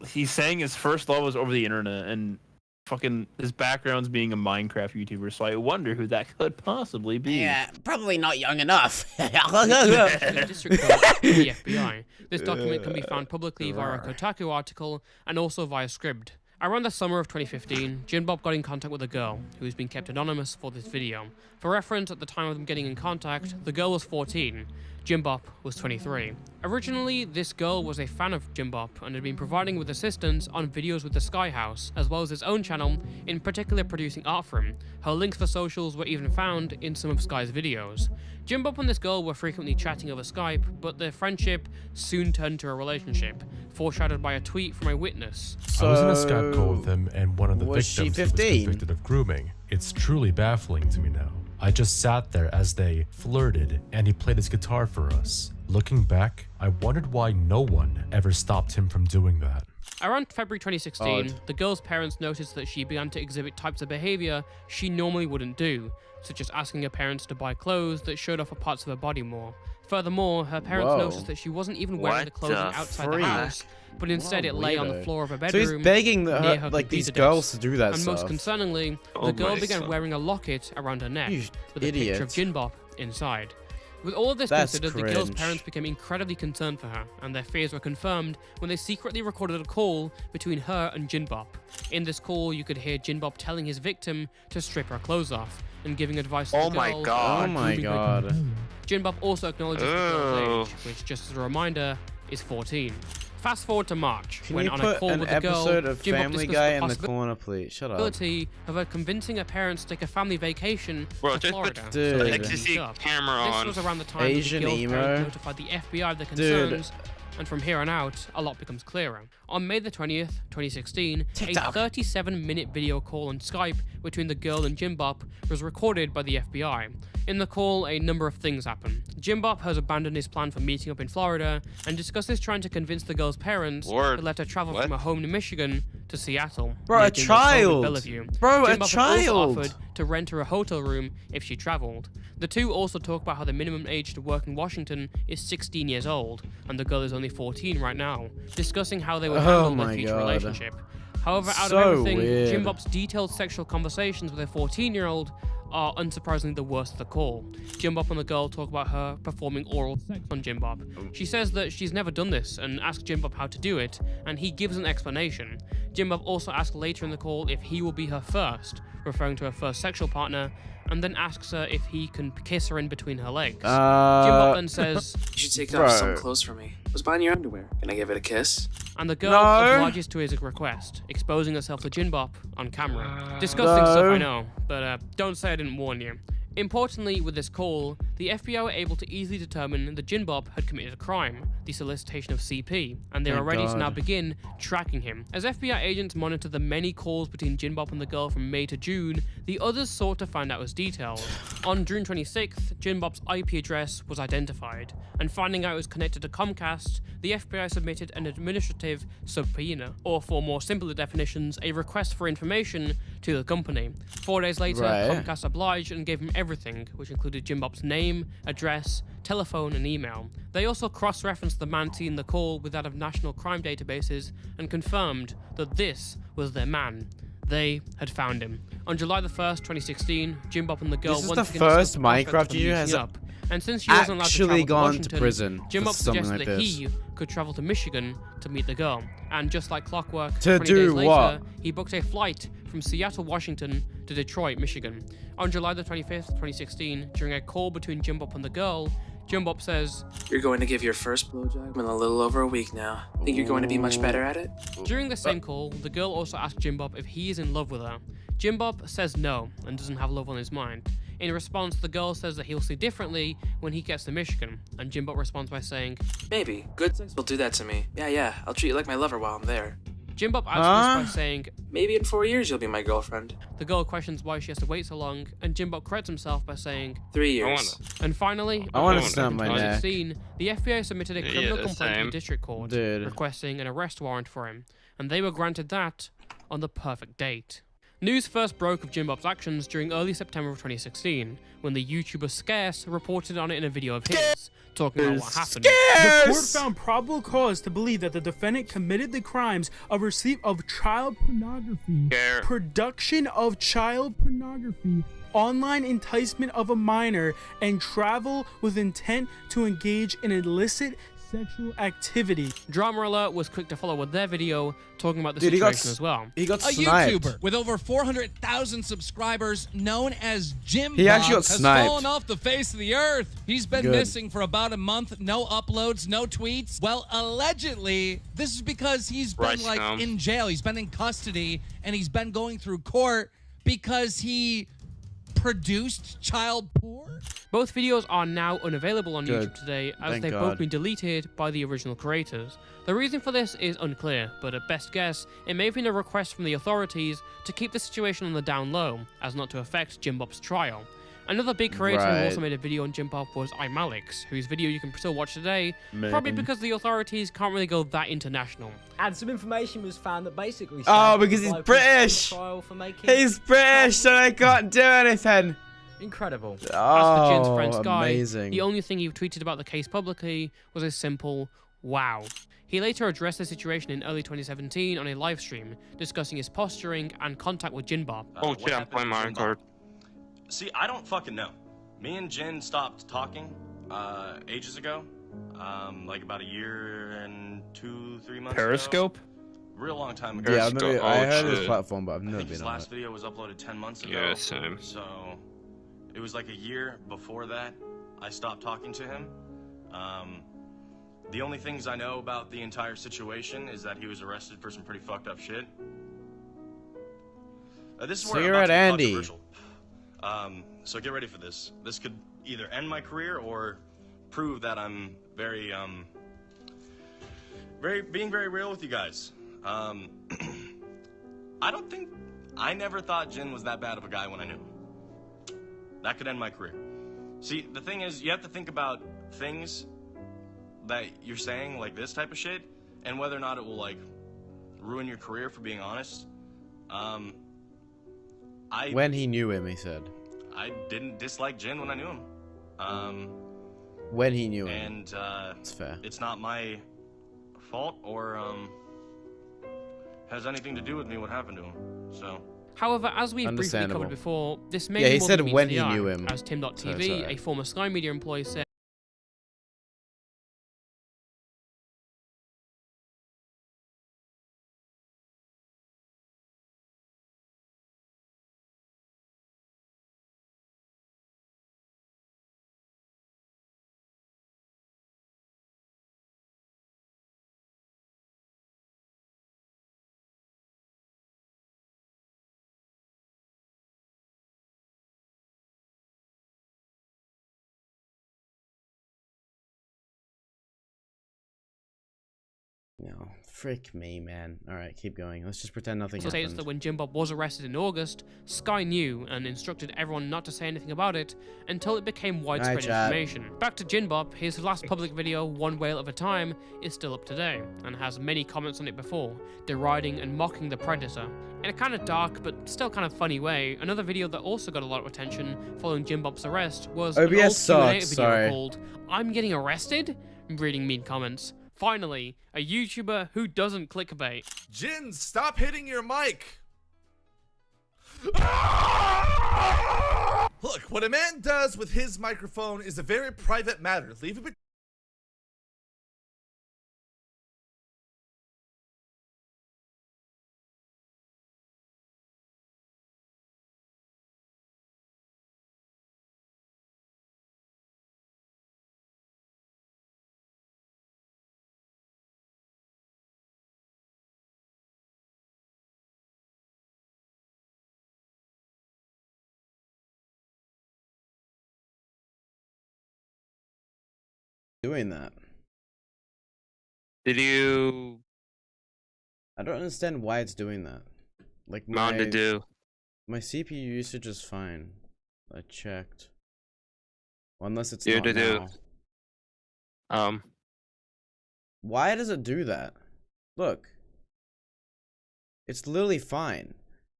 [SPEAKER 4] He's saying his first love was over the internet, and fucking his background's being a Minecraft YouTuber, so I wonder who that could possibly be.
[SPEAKER 1] Yeah, probably not young enough.
[SPEAKER 3] District Court of the FBI. This document can be found publicly via a Kotaku article and also via Scribd. Around the summer of 2015, Jinbop got in contact with a girl who has been kept anonymous for this video. For reference, at the time of them getting in contact, the girl was 14. Jinbop was 23. Originally, this girl was a fan of Jinbop and had been providing with assistance on videos with the Sky House, as well as his own channel, in particular producing art for him. Her links for socials were even found in some of Sky's videos. Jinbop and this girl were frequently chatting over Skype, but their friendship soon turned to a relationship, foreshadowed by a tweet from a witness.
[SPEAKER 12] I was in a Skype call with him, and one of the victims was convicted of grooming. It's truly baffling to me now. I just sat there as they flirted, and he played his guitar for us. Looking back, I wondered why no one ever stopped him from doing that.
[SPEAKER 3] Around February 2016, the girl's parents noticed that she began to exhibit types of behavior she normally wouldn't do, such as asking her parents to buy clothes that showed off parts of her body more. Furthermore, her parents noticed that she wasn't even wearing the clothing outside the house, but instead it lay on the floor of her bedroom.
[SPEAKER 1] So he's begging these girls to do that
[SPEAKER 3] and
[SPEAKER 1] stuff.
[SPEAKER 3] Most concerningly, the girl began wearing a locket around her neck with a picture of Jinbop inside. With all of this considered, the girl's parents became incredibly concerned for her, and their fears were confirmed when they secretly recorded a call between her and Jinbop. In this call, you could hear Jinbop telling his victim to strip her clothes off and giving advice to the girl.
[SPEAKER 1] Oh my god.
[SPEAKER 3] Jinbop also acknowledges the girl's age, which, just as a reminder, is 14. Fast forward to March, when on a call with the girl, Jinbop discussed the possibility of her convincing her parents to take a family vacation to Florida. This was around the time that the girl's parents notified the FBI of their concerns, and from here on out, a lot becomes clearer. On May the 20th, 2016, a 37-minute video call on Skype between the girl and Jinbop was recorded by the FBI. In the call, a number of things happen. Jinbop has abandoned his plan for meeting up in Florida and discusses trying to convince the girl's parents to let her travel from her home in Michigan to Seattle.
[SPEAKER 1] Bro, a child! Bro, a
[SPEAKER 3] Jinbop
[SPEAKER 1] child!
[SPEAKER 3] also offered to rent her a hotel room if she traveled. The two also talk about how the minimum age to work in Washington is 16 years old, and the girl is only 14 right now, discussing how they would handle their future relationship. However, out of everything, Jinbop's detailed sexual conversations with a 14-year-old are unsurprisingly the worst of the call. Jinbop and the girl talk about her performing oral sex on Jinbop. She says that she's never done this and asks Jinbop how to do it, and he gives an explanation. Jinbop also asks later in the call if he will be her first, referring to her first sexual partner, and then asks her if he can kiss her in between her legs. Jinbop then says,
[SPEAKER 13] "You should take off some clothes for me. I was buying your underwear. Can I give it a kiss?"
[SPEAKER 3] And the girl obliges to his request, exposing herself to Jinbop on camera. Disgusting stuff, I know, but don't say I didn't warn you. Importantly, with this call, the FBI were able to easily determine that Jinbop had committed a crime, the solicitation of CP, and they are ready to now begin tracking him. As FBI agents monitored the many calls between Jinbop and the girl from May to June, the others sought to find out his details. On June 26th, Jinbop's IP address was identified, and finding out it was connected to Comcast, the FBI submitted an administrative subpoena, or for more simpler definitions, a request for information to the company. 4 days later, Comcast obliged and gave him everything, which included Jinbop's name, address, telephone, and email. They also cross-referenced the man seen in the call with that of national crime databases and confirmed that this was their man. They had found him. On July the 1st, 2016, Jinbop and the girl once again
[SPEAKER 1] discussed the first Minecraft user has
[SPEAKER 3] up. And since she wasn't allowed to travel to Washington,
[SPEAKER 1] prison
[SPEAKER 3] Jinbop suggested that he could travel to Michigan to meet the girl. And just like clockwork,
[SPEAKER 1] to
[SPEAKER 3] 20 days later, he booked a flight from Seattle, Washington to Detroit, Michigan. On July the 25th, 2016, during a call between Jinbop and the girl, Jinbop says,
[SPEAKER 13] "You're going to give your first blowjob in a little over a week now. Think you're going to be much better at it?"
[SPEAKER 3] During the same call, the girl also asked Jinbop if he is in love with her. Jinbop says no and doesn't have love on his mind. In response, the girl says that he'll see differently when he gets to Michigan, and Jinbop responds by saying,
[SPEAKER 13] "Maybe. Good sex will do that to me. Yeah, I'll treat you like my lover while I'm there."
[SPEAKER 3] Jinbop answers this by saying,
[SPEAKER 13] "Maybe in 4 years you'll be my girlfriend."
[SPEAKER 3] The girl questions why she has to wait so long, and Jinbop corrects himself by saying,
[SPEAKER 13] 3 years.
[SPEAKER 3] And finally,
[SPEAKER 1] I want to snap my neck.
[SPEAKER 3] the FBI submitted a criminal complaint to the district court, requesting an arrest warrant for him, and they were granted that on the perfect date. News first broke of Jinbop's actions during early September of 2016, when the YouTuber Scarce reported on it in a video of his, talking about what happened.
[SPEAKER 14] The court found probable cause to believe that the defendant committed the crimes of receipt of child pornography, production of child pornography, online enticement of a minor, and travel with intent to engage in illicit sexual activity.
[SPEAKER 3] Drama Alert was quick to follow with their video talking about the situation as well.
[SPEAKER 1] He got
[SPEAKER 15] a
[SPEAKER 1] sniped.
[SPEAKER 15] YouTuber with over 400,000 subscribers known as Jinbop
[SPEAKER 1] He actually got
[SPEAKER 15] has
[SPEAKER 1] sniped.
[SPEAKER 15] fallen off the face of the earth. He's been missing for about a month. No uploads, no tweets. Well, allegedly, this is because he's been in jail. He's been in custody and he's been going through court because he produced child porn.
[SPEAKER 3] Both videos are now unavailable on YouTube today, as they've both been deleted by the original creators. The reason for this is unclear, but at best guess, it may have been a request from the authorities to keep the situation on the down low, as not to affect Jinbop's trial. Another big creator who also made a video on Jinbop was iMalix, whose video you can still watch today, probably because the authorities can't really go that international.
[SPEAKER 16] And some information was found that basically
[SPEAKER 1] because he's British! He's British, so I can't do anything!
[SPEAKER 16] Incredible.
[SPEAKER 3] As for Jin's friend Sky,
[SPEAKER 1] amazing.
[SPEAKER 3] the only thing he tweeted about the case publicly was a simple, wow. He later addressed the situation in early 2017 on a live stream, discussing his posturing and contact with Jinbop.
[SPEAKER 2] Oh shit, I'm playing Mario Kart.
[SPEAKER 17] See, I don't fucking know. Me and Jin stopped talking ages ago. Like about a year and 2-3 months
[SPEAKER 4] Periscope?
[SPEAKER 17] ago. Real long time ago.
[SPEAKER 1] Yeah, I heard his platform, but I've never been
[SPEAKER 17] his
[SPEAKER 1] on
[SPEAKER 17] last
[SPEAKER 1] it.
[SPEAKER 17] video was uploaded 10 months ago.
[SPEAKER 2] Yeah, same.
[SPEAKER 17] So it was like a year before that I stopped talking to him. The only things I know about the entire situation is that he was arrested for some pretty fucked up shit. This is where I'm about to be
[SPEAKER 1] Andy.
[SPEAKER 17] controversial. So get ready for this. This could either end my career or prove that I'm being very real with you guys. I never thought Jin was that bad of a guy when I knew him. That could end my career. See, the thing is, you have to think about things that you're saying, like this type of shit, and whether or not it will, like, ruin your career, for being honest.
[SPEAKER 1] When he knew him, he said.
[SPEAKER 17] I didn't dislike Jin when I knew him.
[SPEAKER 1] When he knew him.
[SPEAKER 17] And,
[SPEAKER 1] it's fair.
[SPEAKER 17] It's not my fault or, has anything to do with me what happened to him, so.
[SPEAKER 3] However, as we've briefly covered before, this may be
[SPEAKER 1] he
[SPEAKER 3] more
[SPEAKER 1] said
[SPEAKER 3] than meets
[SPEAKER 1] when
[SPEAKER 3] the
[SPEAKER 1] he
[SPEAKER 3] eye,
[SPEAKER 1] knew him.
[SPEAKER 3] as Tim.tv, a former Sky Media employee, said.
[SPEAKER 1] No, frick me, man. Alright, keep going. Let's just pretend nothing
[SPEAKER 3] So states
[SPEAKER 1] happened.
[SPEAKER 3] that when Jinbop was arrested in August, Sky knew and instructed everyone not to say anything about it until it became widespread information. Back to Jinbop, his last public video, One Whale at a Time, is still up today, and has many comments on it before, deriding and mocking the Predator. In a kind of dark, but still kind of funny way, another video that also got a lot of attention following Jinbop's arrest was an old Q&A video called I'm Getting Arrested? Reading mean comments. Finally, a YouTuber who doesn't clickbait.
[SPEAKER 5] Jin, stop hitting your mic! Look, what a man does with his microphone is a very private matter. Leave it between
[SPEAKER 1] doing that?
[SPEAKER 2] Did you?
[SPEAKER 1] I don't understand why it's doing that. Like
[SPEAKER 2] my
[SPEAKER 1] CPU usage is fine. I checked. Well, unless it's not now. Why does it do that? Look. It's literally fine.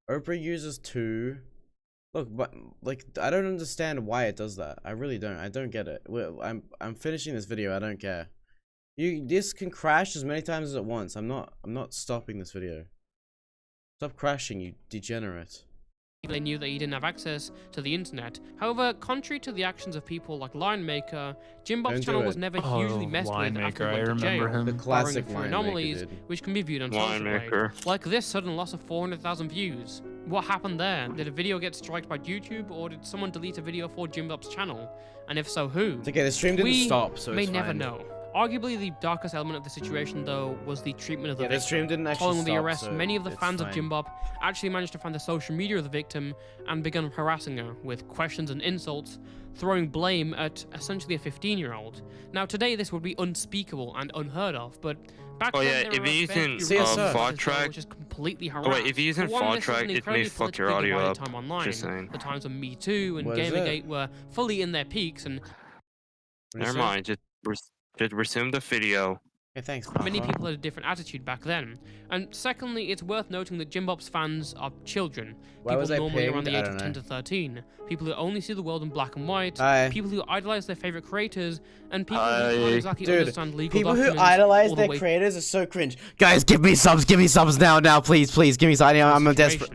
[SPEAKER 1] Oprah uses 2. Look, but like I don't understand why it does that. I really don't. I don't get it. I'm finishing this video. I don't care. This can crash as many times as it wants. I'm not stopping this video. Stop crashing, you degenerate.
[SPEAKER 3] They knew that he didn't have access to the internet. However, contrary to the actions of people like Linemaker, Jinbop's channel was never hugely messed with after he went to jail,
[SPEAKER 1] the classic
[SPEAKER 3] for anomalies which can be viewed on social media, like this sudden loss of 400,000 views. What happened there? Did a video get striked by YouTube, or did someone delete a video for Jinbop's channel? And if so, who?
[SPEAKER 1] Okay, the stream didn't stop, so
[SPEAKER 3] we
[SPEAKER 1] it's
[SPEAKER 3] may never
[SPEAKER 1] fine.
[SPEAKER 3] know. Arguably, the darkest element of the situation, though, was the treatment of the victim.
[SPEAKER 1] The stream didn't actually
[SPEAKER 3] Following
[SPEAKER 1] stop,
[SPEAKER 3] the arrest,
[SPEAKER 1] so
[SPEAKER 3] many of the
[SPEAKER 1] it's
[SPEAKER 3] fans
[SPEAKER 1] fine.
[SPEAKER 3] of Jinbop actually managed to find the social media of the victim and began harassing her with questions and insults, throwing blame at essentially a 15-year-old. Now, today, this would be unspeakable and unheard of, but back then,
[SPEAKER 2] if you're using
[SPEAKER 3] FOD which is completely harassed.
[SPEAKER 2] Oh wait, if you're using FOD track, it may fuck your audio up.
[SPEAKER 3] Time online.
[SPEAKER 2] Just saying.
[SPEAKER 3] The times when Me Too and Gamergate were fully in their peaks, and
[SPEAKER 2] never mind. Just resume the video.
[SPEAKER 1] Okay, thanks.
[SPEAKER 3] Many people had a different attitude back then. And secondly, it's worth noting that Jinbop's fans are children. People normally around the age of 10 to 13. People who only see the world in black and white. People who idolize their favorite creators. And people who don't exactly understand legal documents.
[SPEAKER 1] People who idolize their creators are so cringe. Guys, give me subs now, please, give me subs. I'm desperate.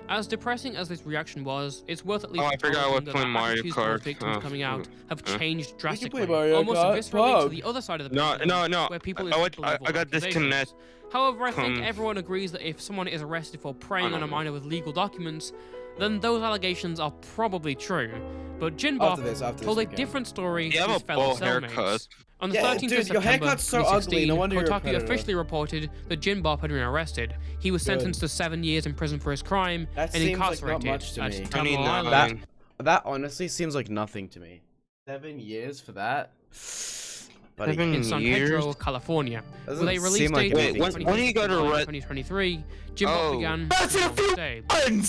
[SPEAKER 3] As depressing as this reaction was, it's worth at least
[SPEAKER 2] I forgot I was playing Mario Kart.
[SPEAKER 3] Victims coming out have changed drastically,
[SPEAKER 1] almost
[SPEAKER 3] eviscerating to the other side of the
[SPEAKER 2] no.
[SPEAKER 3] where people
[SPEAKER 2] I got disconnected.
[SPEAKER 3] However, I think everyone agrees that if someone is arrested for preying on a minor with legal documents, then those allegations are probably true. But Jinbop told a different story to his fellow cellmates. On the 13th of September 2016, Kotaku officially reported that Jinbop had been arrested. He was sentenced to 7 years in prison for his crime and incarcerated at Terminal Island.
[SPEAKER 1] That honestly seems like nothing to me. 7 years for that? Buddy.
[SPEAKER 3] In San Pedro, California. With a release date of 2023, Jinbop began stay.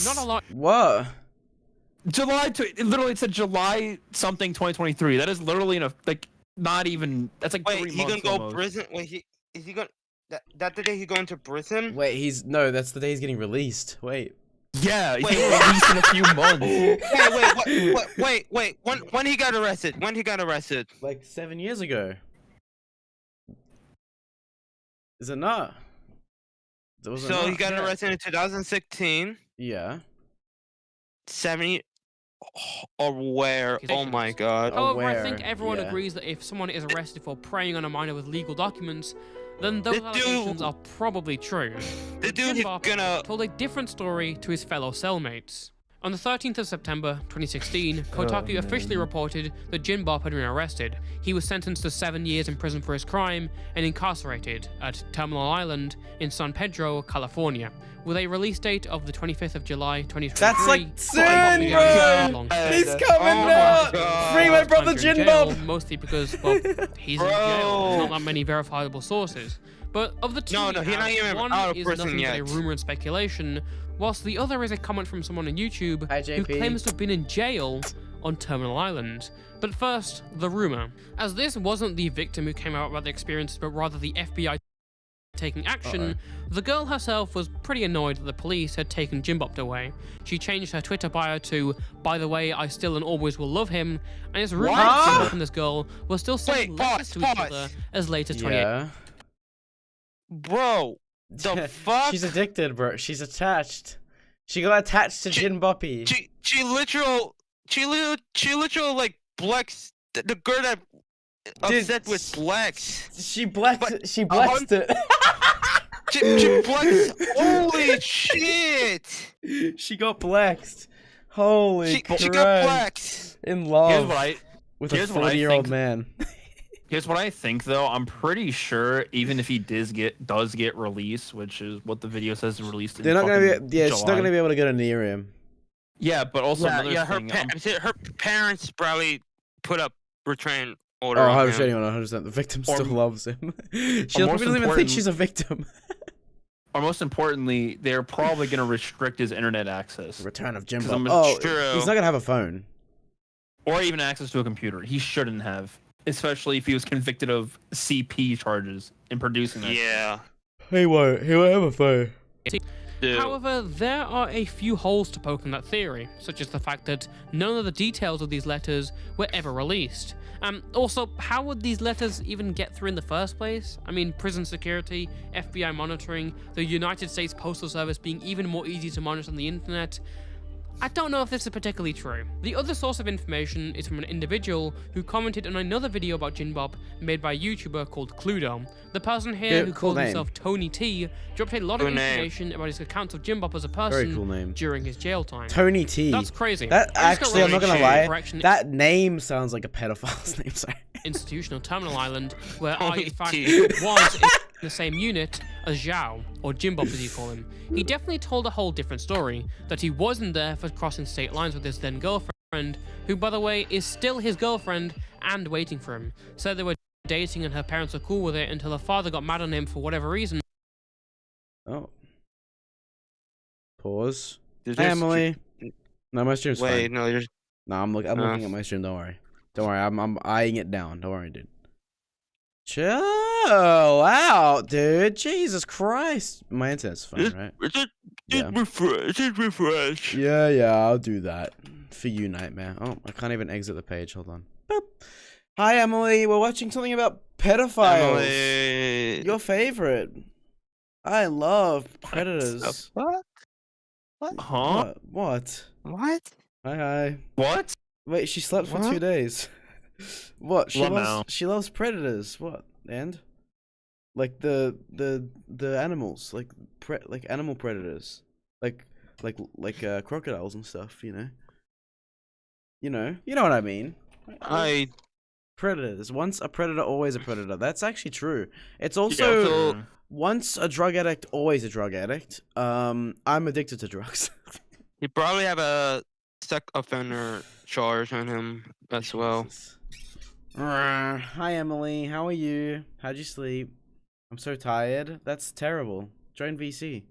[SPEAKER 3] Not a lot.
[SPEAKER 1] What?
[SPEAKER 4] Literally it said July something 2023. That is literally not even. That's like 3 months.
[SPEAKER 2] Wait, he gonna
[SPEAKER 4] go
[SPEAKER 2] prison? Wait, is he gonna? That the day he's going to prison?
[SPEAKER 1] Wait, that's the day he's getting released. Wait.
[SPEAKER 4] Yeah, he's getting released in a few months.
[SPEAKER 2] Wait. When he got arrested? When he got arrested?
[SPEAKER 1] Like 7 years ago. Is it not?
[SPEAKER 2] So he got arrested in 2016.
[SPEAKER 1] Yeah.
[SPEAKER 2] 70. Or where? Oh my god.
[SPEAKER 3] However, I think everyone agrees that if someone is arrested for preying on a minor with legal documents, then those allegations are probably true.
[SPEAKER 2] The dude is gonna
[SPEAKER 3] told a different story to his fellow cellmates. On the 13th of September 2016, Kotaku officially reported that Jinbop had been arrested. He was sentenced to 7 years in prison for his crime and incarcerated at Terminal Island in San Pedro, California, with a release date of the 25th of July 2023.
[SPEAKER 1] That's like soon, bro! He's coming out! Free my brother Jinbop!
[SPEAKER 3] Mostly because, well, he's in jail. There's not that many verifiable sources. But of the two,
[SPEAKER 2] he's not even
[SPEAKER 3] one
[SPEAKER 2] out of
[SPEAKER 3] is
[SPEAKER 2] prison
[SPEAKER 3] nothing
[SPEAKER 2] yet.
[SPEAKER 3] but a rumor and speculation, whilst the other is a comment from someone on YouTube who claims to have been in jail on Terminal Island. But first, the rumor. As this wasn't the victim who came out about the experience, but rather the FBI taking action, the girl herself was pretty annoyed that the police had taken Jinbop away. She changed her Twitter bio to, "By the way, I still and always will love him," and it's rumored that Jinbop and this girl were still sending letters to each other as late as 2018.
[SPEAKER 2] Bro, the fuck?
[SPEAKER 1] She's addicted, bro. She's attached. She got attached to Jinboppy.
[SPEAKER 2] She literal like blacks the girl that upset with blacks.
[SPEAKER 1] She blexed it.
[SPEAKER 2] She blexed. Holy shit!
[SPEAKER 1] She got blexed. Holy crap.
[SPEAKER 2] She got blexed.
[SPEAKER 1] In love with a 40-year-old man.
[SPEAKER 4] Here's what I think, though. I'm pretty sure even if he does get released, which is what the video says, released in
[SPEAKER 1] they're not gonna be. Yeah,
[SPEAKER 4] July.
[SPEAKER 1] she's not gonna be able to get near him.
[SPEAKER 4] Yeah, but also another thing.
[SPEAKER 2] Her parents probably put up return order.
[SPEAKER 1] Oh,
[SPEAKER 2] on
[SPEAKER 1] 100%,
[SPEAKER 2] him.
[SPEAKER 1] anyone 100%. The victim still loves him. She doesn't even think she's a victim.
[SPEAKER 4] Or most importantly, they're probably going to restrict his internet access.
[SPEAKER 1] Return of Jinbop. Oh, he's not going to have a phone.
[SPEAKER 4] Or even access to a computer. He shouldn't have. Especially if he was convicted of CP charges in producing that.
[SPEAKER 2] Yeah.
[SPEAKER 1] He won't have a phone.
[SPEAKER 3] However, there are a few holes to poke in that theory, such as the fact that none of the details of these letters were ever released. Also, how would these letters even get through in the first place? I mean, prison security, FBI monitoring, the United States Postal Service being even more easy to monitor on the internet. I don't know if this is particularly true. The other source of information is from an individual who commented on another video about Jinbop made by a YouTuber called Cluedo. The person here, who calls himself Tony T, dropped a lot of information about his accounts of Jinbop as a person during his jail time.
[SPEAKER 1] Tony T.
[SPEAKER 3] That's crazy.
[SPEAKER 1] That actually, I'm not gonna lie, that name sounds like a pedophile's name. Sorry.
[SPEAKER 3] Institutional Terminal Island, where I in fact was in the same unit as Zhao, or Jinbop as you call him. He definitely told a whole different story, that he wasn't there for crossing state lines with his then girlfriend, who by the way is still his girlfriend and waiting for him. Said they were dating and her parents were cool with it until her father got mad on him for whatever reason.
[SPEAKER 1] Oh. Pause. Hey, Emily. No, my stream's fine.
[SPEAKER 2] Wait, no, you're...
[SPEAKER 1] No, I'm looking at my stream, don't worry. Don't worry, I'm eyeing it down. Don't worry, dude. Chill out, dude. Jesus Christ. My internet's fine, right?
[SPEAKER 2] Just refresh.
[SPEAKER 1] Yeah, I'll do that. For you, Nightmare. Oh, I can't even exit the page. Hold on. Boop. Hi, Emily. We're watching something about pedophiles.
[SPEAKER 2] Emily.
[SPEAKER 1] Your favorite. I love predators.
[SPEAKER 2] What?
[SPEAKER 4] Huh?
[SPEAKER 1] What?
[SPEAKER 2] What?
[SPEAKER 1] Hi.
[SPEAKER 4] What?
[SPEAKER 1] Wait, she slept for 2 days. What? She loves predators. What? And like the animals, like animal predators, like crocodiles and stuff. You know what I mean. Predators. Once a predator, always a predator. That's actually true. It's also once a drug addict, always a drug addict. I'm addicted to drugs.
[SPEAKER 2] He probably have a sex offender charge on him as well.
[SPEAKER 1] Hi Emily, how are you? How'd you sleep? I'm so tired. That's terrible. Join VC.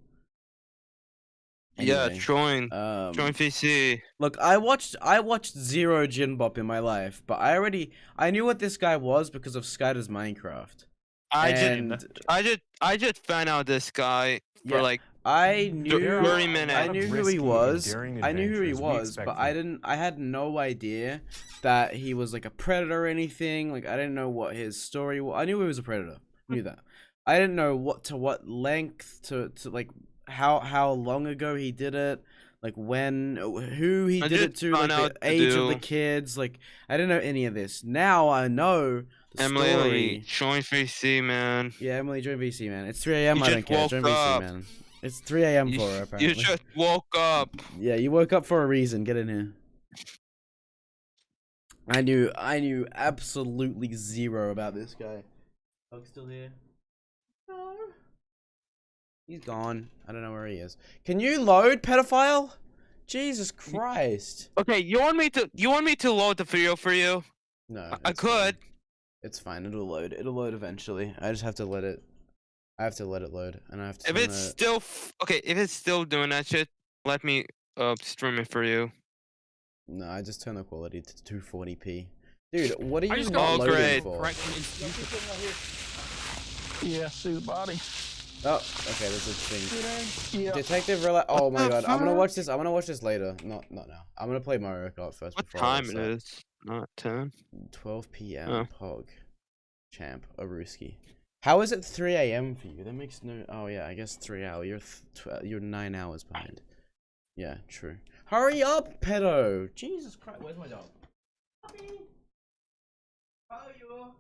[SPEAKER 1] Anyway,
[SPEAKER 2] yeah, join VC.
[SPEAKER 1] Look, I watched zero Jinbop in my life, but I knew what this guy was because of Skyder's Minecraft.
[SPEAKER 2] I just found out this guy for like
[SPEAKER 1] I knew
[SPEAKER 2] 30 minutes.
[SPEAKER 1] I knew who he was. But I had no idea that he was like a predator or anything. Like I didn't know what his story was. I knew he was a predator. Knew that. I didn't know what length to like how long ago he did it. Like when, who he did it to, like the age of the kids. Like I didn't know any of this. Now I know the
[SPEAKER 2] Emily, join VC, man.
[SPEAKER 1] Yeah, Emily, join VC, man. It's 3 a.m. I don't care. Join VC, man. It's 3 a.m. for her, apparently.
[SPEAKER 2] You just woke up.
[SPEAKER 1] Yeah, you woke up for a reason. Get in here. I knew absolutely zero about this guy. Bug's still here? No. He's gone. I don't know where he is. Can you load, pedophile? Jesus Christ.
[SPEAKER 2] Okay, you want me to load the video for you?
[SPEAKER 1] No.
[SPEAKER 2] I could.
[SPEAKER 1] Fine. It's fine. It'll load. It'll load eventually. I just have to let it. I have to let it load, and I have to.
[SPEAKER 2] If it's still if it's still doing that shit, let me stream it for you.
[SPEAKER 1] No, I just turn the quality to 240p. Dude, what are you not loading for?
[SPEAKER 4] Yeah, see the body.
[SPEAKER 1] Oh, okay, there's a thing. Yeah. Detective oh my god, I'm gonna watch this. I'm gonna watch this later. Not now. I'm gonna play Mario Kart first.
[SPEAKER 2] What time it is? Not 10.
[SPEAKER 1] 12 p.m. Pog. Champ. Aruski. How is it 3 a.m. for you? That makes no. Oh yeah, I guess 3 hours. You're 9 hours behind. Yeah, true. Hurry up, pedo! Jesus Christ, where's my dog? Puppy. How are you?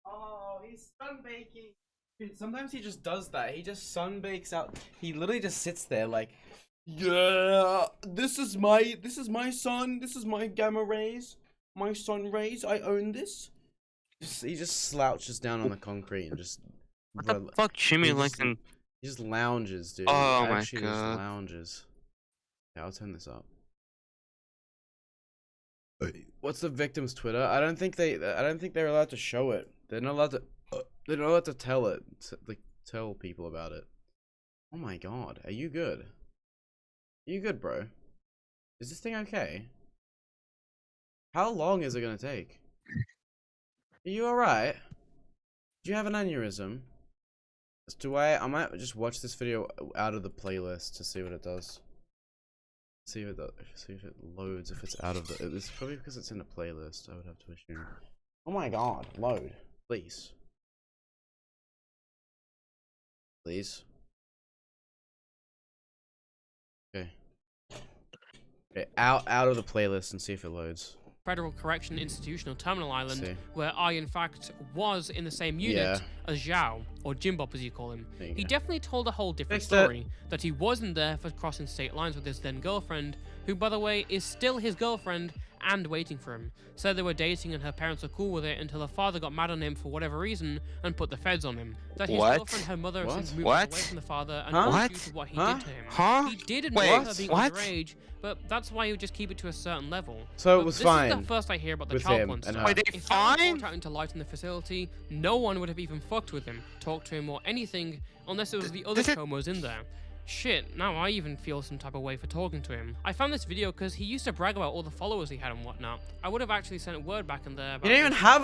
[SPEAKER 1] Oh, he's sunbaking. Dude, sometimes he just does that. He just sunbakes out. He literally just sits there like, yeah, this is my sun. This is my gamma rays. My sun rays. I own this. He just slouches down on the concrete and just.
[SPEAKER 2] What the fuck, Jimmy Lincoln?
[SPEAKER 1] He just lounges, dude.
[SPEAKER 2] Oh my god.
[SPEAKER 1] Just lounges. Yeah, I'll turn this up. What's the victim's Twitter? I don't think they're allowed to show it. They're not allowed to. They're not allowed to tell it. Like tell people about it. Oh my god, are you good? Are you good, bro? Is this thing okay? How long is it gonna take? Are you alright? Do you have an aneurysm? I might just watch this video out of the playlist to see what it does. See if it loads, if it's out of the... It's probably because it's in a playlist, I would have to assume. Oh my god, load. Please. Please. Okay. Okay, out of the playlist and see if it loads.
[SPEAKER 3] Federal Correction Institutional Terminal Island, where I, in fact, was in the same unit as Zhao, or Jinbop as you call him. He definitely told a whole different story, that he wasn't there for crossing state lines with his then girlfriend, who, by the way, is still his girlfriend and waiting for him. Said they were dating and her parents were cool with it until her father got mad on him for whatever reason and put the feds on him. That his girlfriend, her mother, since moved away from the father and was due to what he did to him. He did admit her being underage, but that's why he would just keep it to a certain level.
[SPEAKER 1] So it was fine.
[SPEAKER 3] This is the first I hear about the child porn stuff.
[SPEAKER 2] Wait, they fine?
[SPEAKER 3] If out into light in the facility, no one would have even fucked with him, talked to him or anything, unless it was the other homos in there. Shit, now I even feel some type of way for talking to him. I found this video because he used to brag about all the followers he had and whatnot. I would have actually sent word back in there.
[SPEAKER 1] You don't even have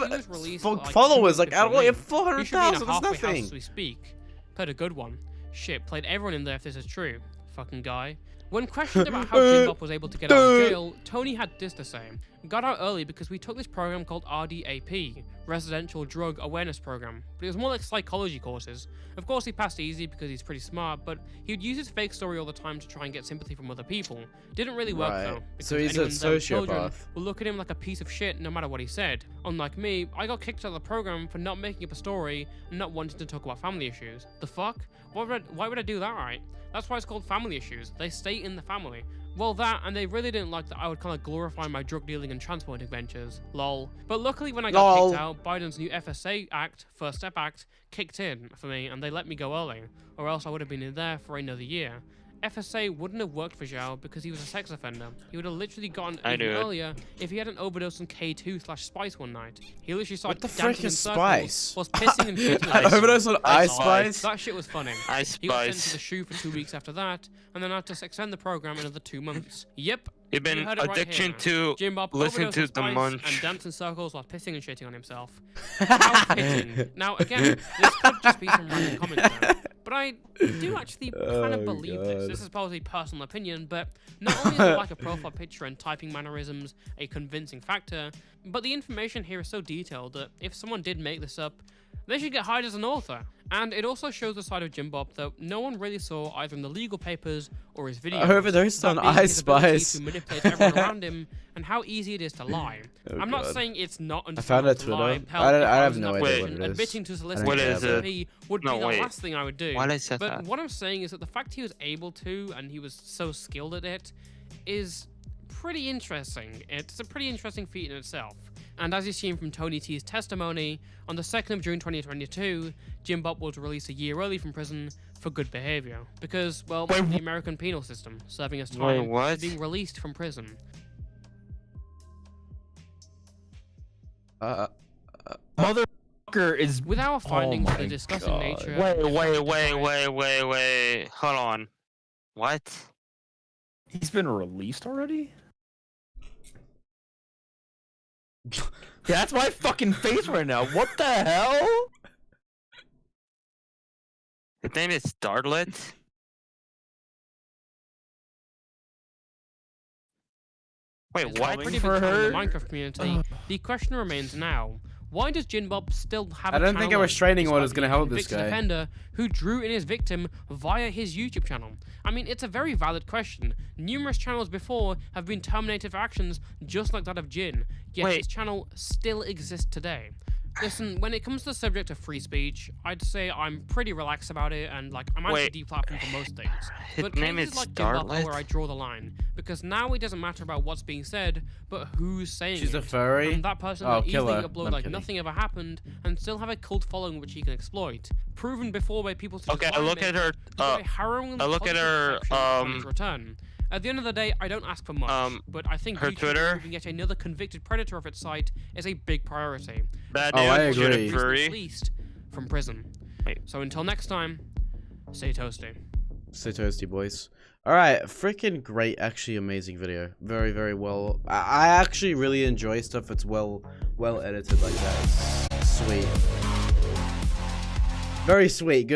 [SPEAKER 1] followers, like, I don't have 400,000, that's nothing.
[SPEAKER 3] As we speak. Played a good one. Shit, played everyone in there if this is true. Fucking guy. When questioned about how Jinbop was able to get out of jail, Tony had this to say. Got out early because we took this program called RDAP, Residential Drug Awareness Program, but it was more like psychology courses. Of course he passed easy because he's pretty smart, but he would use his fake story all the time to try and get sympathy from other people. Didn't really work though, because
[SPEAKER 1] so he's a sociopath.
[SPEAKER 3] Will look at him like a piece of shit no matter what he said. Unlike me, I got kicked out of the program for not making up a story and not wanting to talk about family issues. The fuck? Why would I do that, right? That's why it's called family issues. They stay in the family. Well, that, and they really didn't like that I would kind of glorify my drug dealing and transporting ventures. Lol. But luckily when I got kicked out, Biden's new FSA Act, First Step Act, kicked in for me and they let me go early, or else I would have been in there for another year. FSA wouldn't have worked for Zhao because he was a sex offender. He would have literally gotten even earlier if he had an overdose on K2/Spice one night. He literally started dancing in circles, was pissing and shitting.
[SPEAKER 1] Overdose on Ice Spice?
[SPEAKER 3] That shit was funny. He was sent to the shoe for 2 weeks after that, and then had to extend the program another 2 months. Yep.
[SPEAKER 2] You've been addiction to
[SPEAKER 3] Jinbop
[SPEAKER 2] listen to the munch
[SPEAKER 3] and dance in circles while pissing and shitting on himself. How fitting. Now again, this could just be some random comment there, but I do actually kind of believe this. This is probably personal opinion, but not only is the like a profile picture and typing mannerisms a convincing factor, but the information here is so detailed that if someone did make this up, they should get hired as an author. And it also shows the side of Jinbop that no one really saw either in the legal papers or his videos.
[SPEAKER 1] Overdosed on Ice Spice.
[SPEAKER 3] To manipulate everyone around him and how easy it is to lie. I'm not saying it's not
[SPEAKER 1] understandable to lie. I have no idea what it is.
[SPEAKER 3] Admitting to soliciting SMP would be the last thing I would do. But what I'm saying is that the fact he was able to and he was so skilled at it is pretty interesting. It's a pretty interesting feat in itself. And as you've seen from Tony T's testimony, on the 2nd of June 2022, Jinbop was released a year early from prison for good behavior. Because, well, the American penal system, serving his time, being released from prison.
[SPEAKER 4] Motherfucker is...
[SPEAKER 3] With our findings of the disgusting nature...
[SPEAKER 2] Wait. Hold on. What?
[SPEAKER 4] He's been released already? Yeah, that's my fucking face right now. What the hell?
[SPEAKER 2] His name is Starlet. Wait, what?
[SPEAKER 3] Pretty big time in the Minecraft community. The question remains now: why does Jinbop still have?
[SPEAKER 1] I don't think a restraining order is going to help this guy.
[SPEAKER 3] Offender who drew in his victim via his YouTube channel. I mean, it's a very valid question. Numerous channels before have been terminated for actions just like that of Jin, yet his channel still exists today. Listen, when it comes to the subject of free speech, I'd say I'm pretty relaxed about it, and like I'm actually deplatformed for most things. But
[SPEAKER 2] name is
[SPEAKER 3] like Jinbop where I draw the line, because now it doesn't matter about what's being said, but who's saying it.
[SPEAKER 1] She's a furry.
[SPEAKER 3] And that person can easily upload like nothing ever happened, and still have a cult following which he can exploit. Proven before by people.
[SPEAKER 2] Okay, I look at her. I look at her.
[SPEAKER 3] Return. At the end of the day, I don't ask for much, but I think
[SPEAKER 2] her Twitter,
[SPEAKER 3] removing yet another convicted predator off its site is a big priority.
[SPEAKER 2] Bad news,
[SPEAKER 1] I agree.
[SPEAKER 3] Released from prison. So until next time, stay toasty.
[SPEAKER 1] Stay toasty, boys. Alright, freaking great, actually amazing video. Very, very well. I actually really enjoy stuff that's well edited like that. It's sweet. Very sweet. Good.